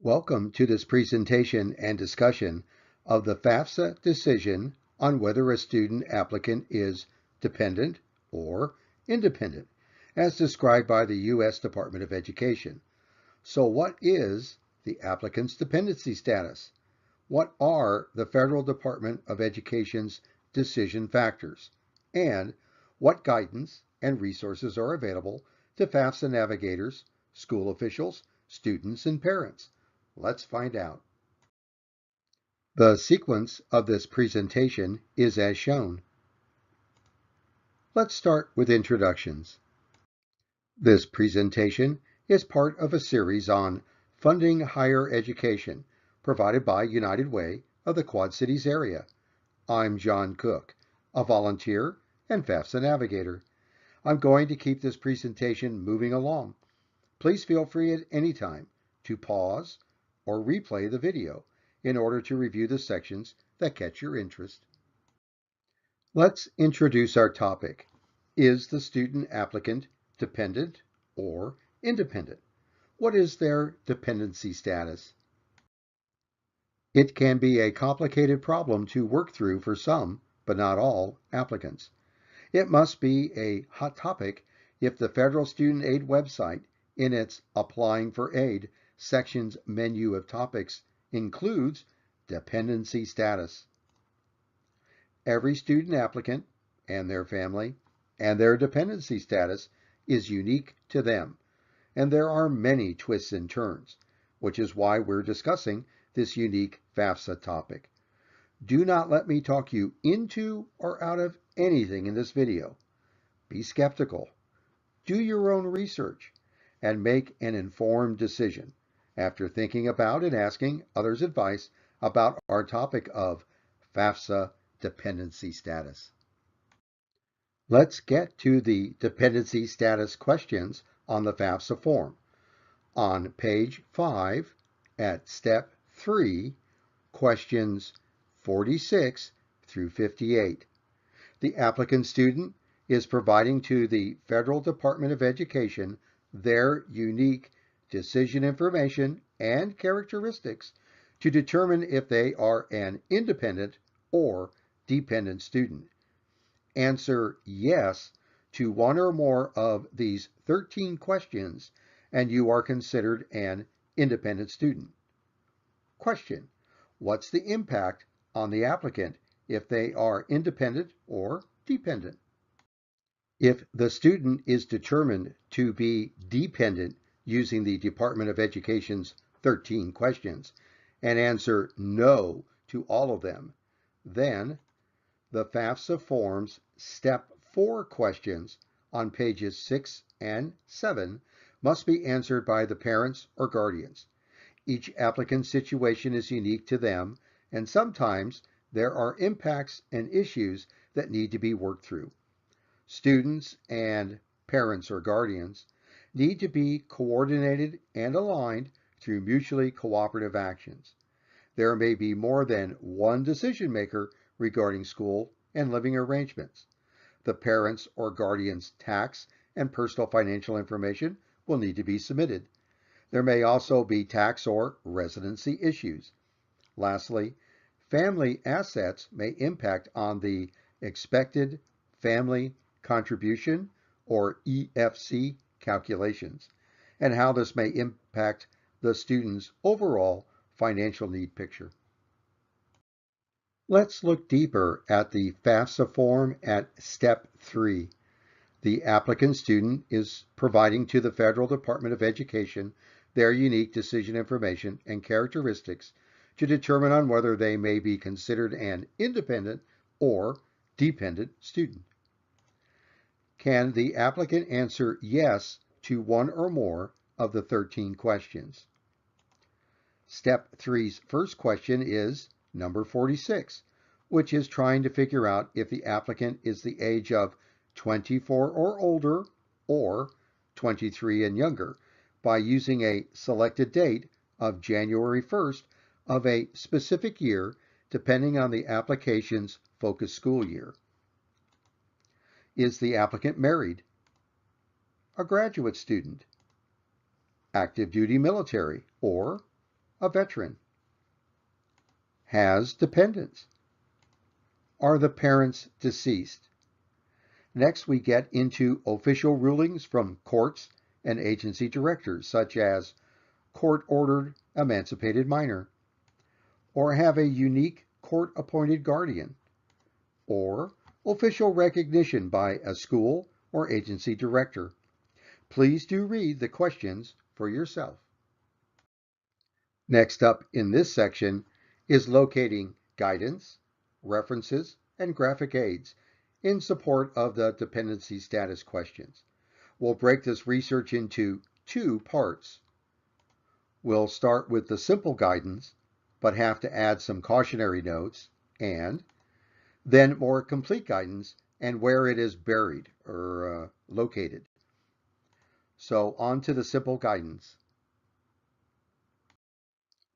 Welcome to this presentation and discussion of the FAFSA decision on whether a student applicant is dependent or independent, as described by the U.S. Department of Education. So what is the applicant's dependency status? What are the Federal Department of Education's decision factors? And what guidance and resources are available to FAFSA navigators, school officials, students, and parents? Let's find out. The sequence of this presentation is as shown. Let's start with introductions. This presentation is part of a series on funding higher education provided by United Way of the Quad Cities area. I'm John Cook, a volunteer and FAFSA navigator. I'm going to keep this presentation moving along. Please feel free at any time to pause or replay the video in order to review the sections that catch your interest. Let's introduce our topic. Is the student applicant dependent or independent? What is their dependency status? It can be a complicated problem to work through for some, but not all, applicants. It must be a hot topic if the Federal Student Aid website, in its Applying for Aid section's menu of topics, includes dependency status. Every student applicant and their family and their dependency status is unique to them, and there are many twists and turns, which is why we're discussing this unique FAFSA topic. Do not let me talk you into or out of anything in this video. Be skeptical, do your own research, and make an informed decision after thinking about and asking others' advice about our topic of FAFSA dependency status. Let's get to the dependency status questions on the FAFSA form. On page 5 at step 3, questions 46 through 58. The applicant student is providing to the Federal Department of Education their unique decision information and characteristics to determine if they are an independent or dependent student. Answer yes to one or more of these 13 questions, and you are considered an independent student. Question: what's the impact on the applicant if they are independent or dependent? If the student is determined to be dependent using the Department of Education's 13 questions and answer no to all of them, then the FAFSA form's Step 4 questions on pages 6 and 7 must be answered by the parents or guardians. Each applicant's situation is unique to them, and sometimes there are impacts and issues that need to be worked through. Students and parents or guardians need to be coordinated and aligned through mutually cooperative actions. There may be more than one decision maker regarding school and living arrangements. The parents' or guardian's tax and personal financial information will need to be submitted. There may also be tax or residency issues. Lastly, family assets may impact on the expected family contribution or EFC calculations, and how this may impact the student's overall financial need picture. Let's look deeper at the FAFSA form at Step 3. The applicant student is providing to the Federal Department of Education their unique decision information and characteristics to determine on whether they may be considered an independent or dependent student. Can the applicant answer yes to one or more of the 13 questions? Step 3's first question is number 46, which is trying to figure out if the applicant is the age of 24 or older or 23 and younger by using a selected date of January 1st of a specific year, depending on the application's focus school year. Is the applicant married, a graduate student, active duty military, or a veteran? Has dependents? Are the parents deceased? Next, we get into official rulings from courts and agency directors, such as court-ordered emancipated minor, or have a unique court-appointed guardian, or official recognition by a school or agency director. Please do read the questions for yourself. Next up in this section is locating guidance, references, and graphic aids in support of the dependency status questions. We'll break this research into two parts. We'll start with the simple guidance, but have to add some cautionary notes, and then more complete guidance and where it is buried or located. So on to the simple guidance.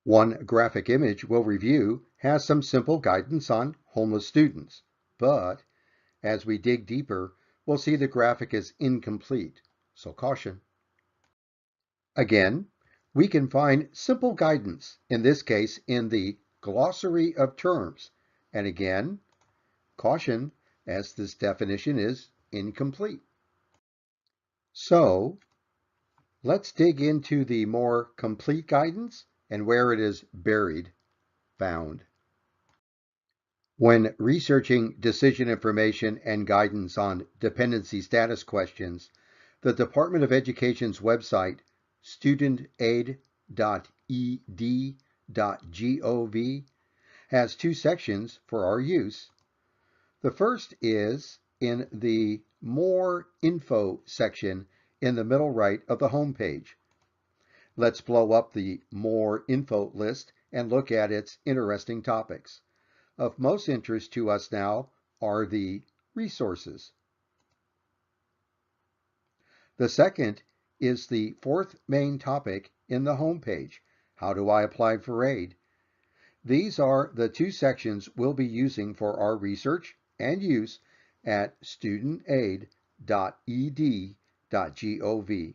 One graphic image we'll review has some simple guidance on homeless students, but as we dig deeper, we'll see the graphic is incomplete, so caution. Again, we can find simple guidance, in this case in the glossary of terms, and again, caution, as this definition is incomplete. So, let's dig into the more complete guidance and where it is buried, found. When researching decision information and guidance on dependency status questions, the Department of Education's website, studentaid.ed.gov, has two sections for our use. The first is in the More Info section in the middle right of the home page. Let's blow up the More Info list and look at its interesting topics. Of most interest to us now are the resources. The second is the fourth main topic in the home page. How do I apply for aid? These are the two sections we'll be using for our research and use at studentaid.ed.gov.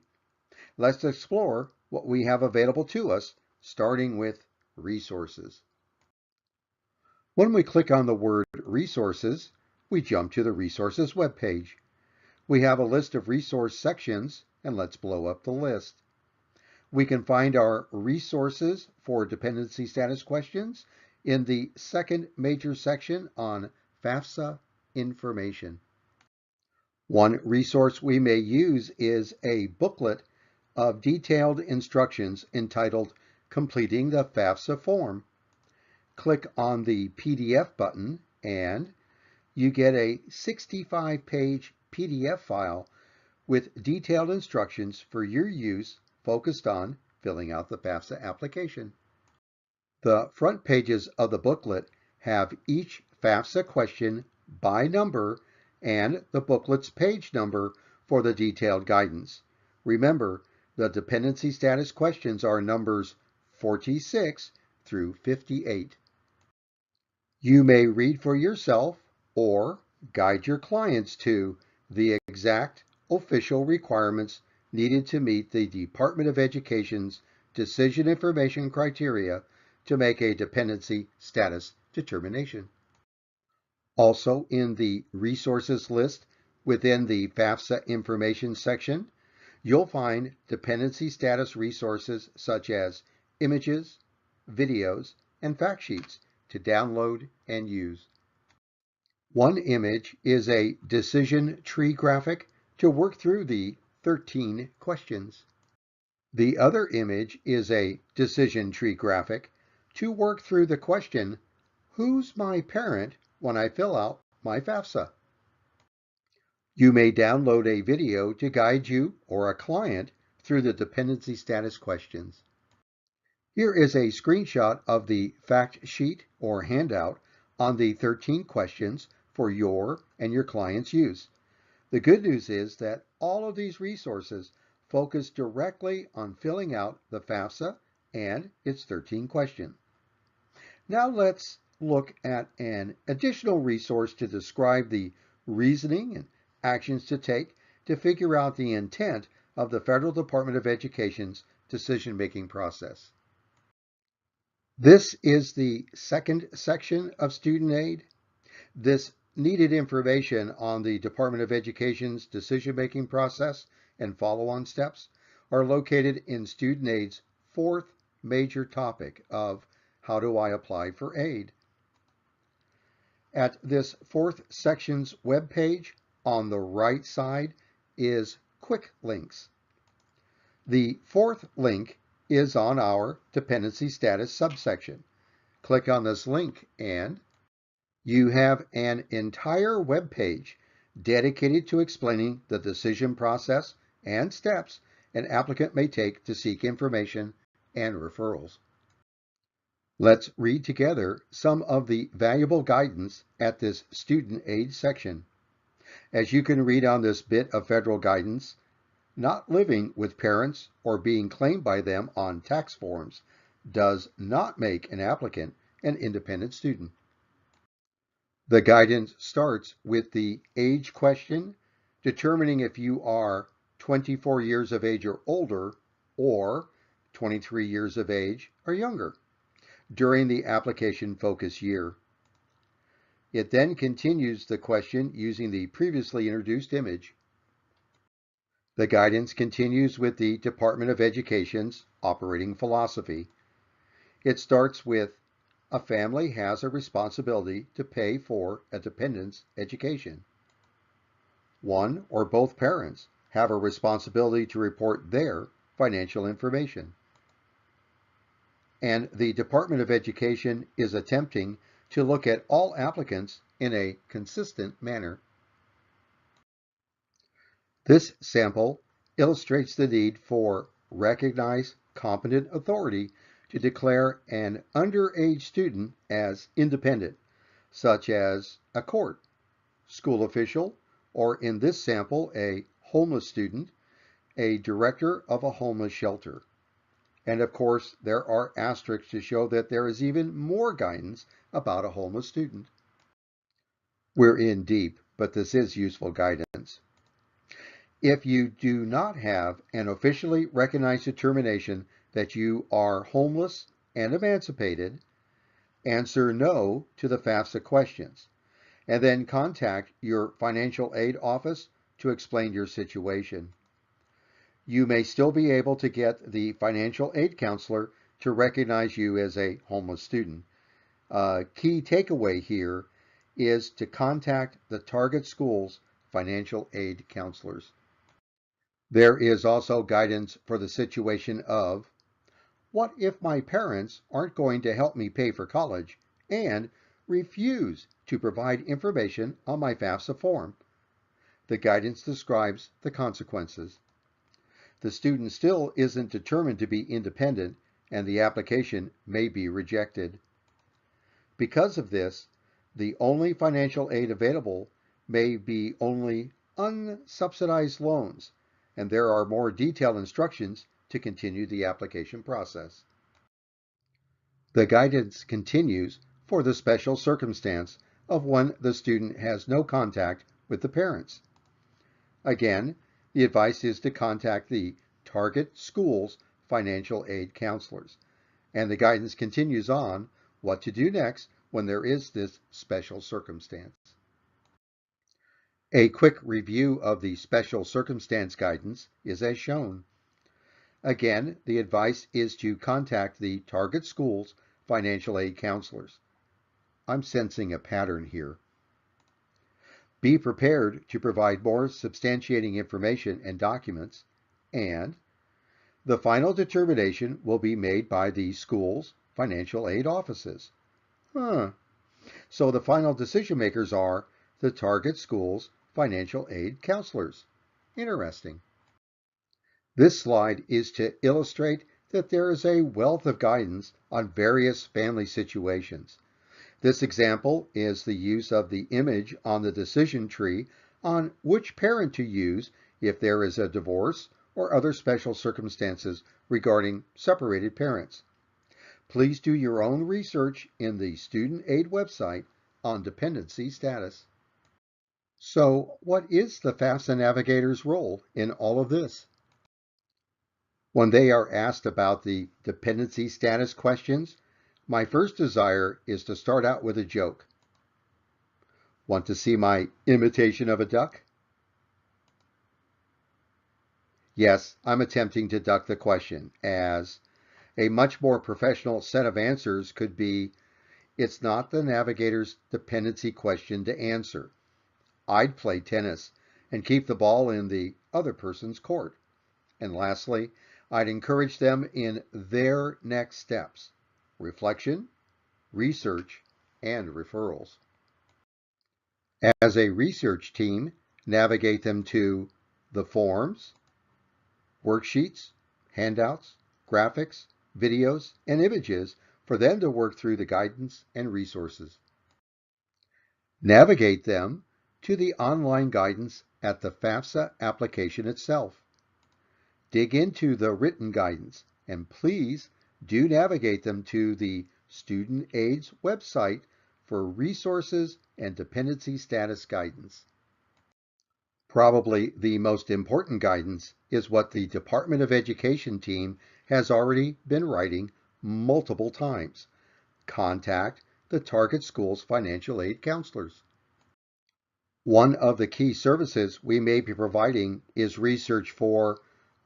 Let's explore what we have available to us, starting with resources. When we click on the word resources, we jump to the resources webpage. We have a list of resource sections, and let's blow up the list. We can find our resources for dependency status questions in the second major section on FAFSA information. One resource we may use is a booklet of detailed instructions entitled Completing the FAFSA Form. Click on the PDF button and you get a 65-page PDF file with detailed instructions for your use focused on filling out the FAFSA application. The front pages of the booklet have each FAFSA question by number and the booklet's page number for the detailed guidance. Remember, the dependency status questions are numbers 46 through 58. You may read for yourself or guide your clients to the exact official requirements needed to meet the Department of Education's decision information criteria to make a dependency status determination. Also in the resources list within the FAFSA information section, you'll find dependency status resources such as images, videos, and fact sheets to download and use. One image is a decision tree graphic to work through the 13 questions. The other image is a decision tree graphic to work through the question, who's my parent when I fill out my FAFSA? You may download a video to guide you or a client through the dependency status questions. Here is a screenshot of the fact sheet or handout on the 13 questions for your and your client's use. The good news is that all of these resources focus directly on filling out the FAFSA and its 13 questions. Now let's look at an additional resource to describe the reasoning and actions to take to figure out the intent of the Federal Department of Education's decision-making process. This is the second section of student aid. This needed information on the Department of Education's decision-making process and follow-on steps are located in student aid's fourth major topic of how do I apply for aid. At this fourth section's web page, on the right side is quick links. The fourth link is on our dependency status subsection. Click on this link and you have an entire web page dedicated to explaining the decision process and steps an applicant may take to seek information and referrals. Let's read together some of the valuable guidance at this student aid section. As you can read on this bit of federal guidance, not living with parents or being claimed by them on tax forms does not make an applicant an independent student. The guidance starts with the age question, determining if you are 24 years of age or older or 23 years of age or younger during the application focus year. It then continues the question using the previously introduced image. The guidance continues with the Department of Education's operating philosophy. It starts with, a family has a responsibility to pay for a dependent's education. One or both parents have a responsibility to report their financial information. And the Department of Education is attempting to look at all applicants in a consistent manner. This sample illustrates the need for recognized competent authority to declare an underage student as independent, such as a court, school official, or in this sample, a homeless student, a director of a homeless shelter. And of course, there are asterisks to show that there is even more guidance about a homeless student. We're in deep, but this is useful guidance. If you do not have an officially recognized determination that you are homeless and emancipated, answer no to the FAFSA questions, and then contact your financial aid office to explain your situation. You may still be able to get the financial aid counselor to recognize you as a homeless student. Key takeaway here is to contact the target school's financial aid counselors. There is also guidance for the situation of, what if my parents aren't going to help me pay for college and refuse to provide information on my FAFSA form? The guidance describes the consequences. The student still isn't determined to be independent, and the application may be rejected. Because of this, the only financial aid available may be only unsubsidized loans, and there are more detailed instructions to continue the application process. The guidance continues for the special circumstance of when the student has no contact with the parents. Again, the advice is to contact the target school's financial aid counselors. And the guidance continues on what to do next when there is this special circumstance. A quick review of the special circumstance guidance is as shown. Again, the advice is to contact the target school's financial aid counselors. I'm sensing a pattern here. Be prepared to provide more substantiating information and documents, and the final determination will be made by the school's financial aid offices. So the final decision makers are the target school's financial aid counselors. Interesting. This slide is to illustrate that there is a wealth of guidance on various family situations. This example is the use of the image on the decision tree on which parent to use if there is a divorce or other special circumstances regarding separated parents. Please do your own research in the Student Aid website on dependency status. So, what is the FAFSA Navigator's role in all of this? When they are asked about the dependency status questions, My first desire is to start out with a joke. Want to see my imitation of a duck? Yes, I'm attempting to duck the question, as a much more professional set of answers could be, it's not the navigator's dependency question to answer. I'd play tennis and keep the ball in the other person's court. And lastly, I'd encourage them in their next steps: reflection, research, and referrals. As a research team, navigate them to the forms, worksheets, handouts, graphics, videos, and images for them to work through the guidance and resources. Navigate them to the online guidance at the FAFSA application itself. Dig into the written guidance, and please do navigate them to the Student Aid's website for resources and dependency status guidance. Probably the most important guidance is what the Department of Education team has already been writing multiple times. Contact the target school's financial aid counselors. One of the key services we may be providing is research for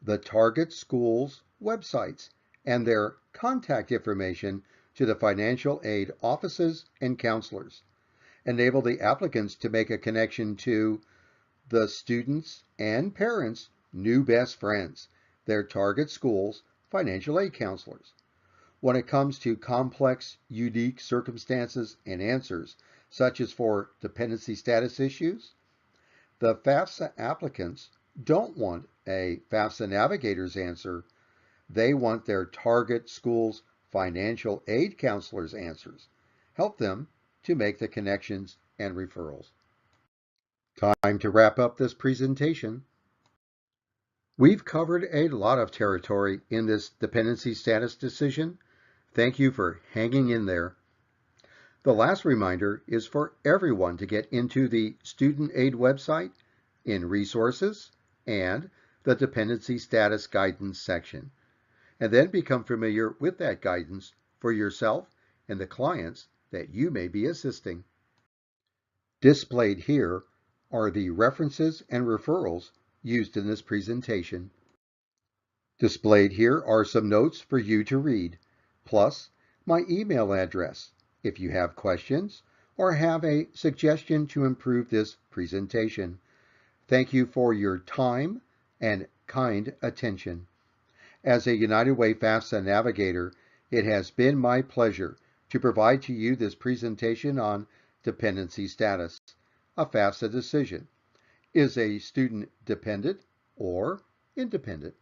the target school's websites and their contact information to the financial aid offices and counselors. Enable the applicants to make a connection to the students' and parents' new best friends, their target school's financial aid counselors. When it comes to complex, unique circumstances and answers, such as for dependency status issues, the FAFSA applicants don't want a FAFSA navigator's answer. They want their target school's financial aid counselor's answers. Help them to make the connections and referrals. Time to wrap up this presentation. We've covered a lot of territory in this dependency status decision. Thank you for hanging in there. The last reminder is for everyone to get into the Student Aid website in Resources and the Dependency Status Guidance section, and then become familiar with that guidance for yourself and the clients that you may be assisting. Displayed here are the references and referrals used in this presentation. Displayed here are some notes for you to read, plus my email address if you have questions or have a suggestion to improve this presentation. Thank you for your time and kind attention. As a United Way FAFSA navigator, it has been my pleasure to provide to you this presentation on dependency status. A FAFSA decision. Is a student dependent or independent?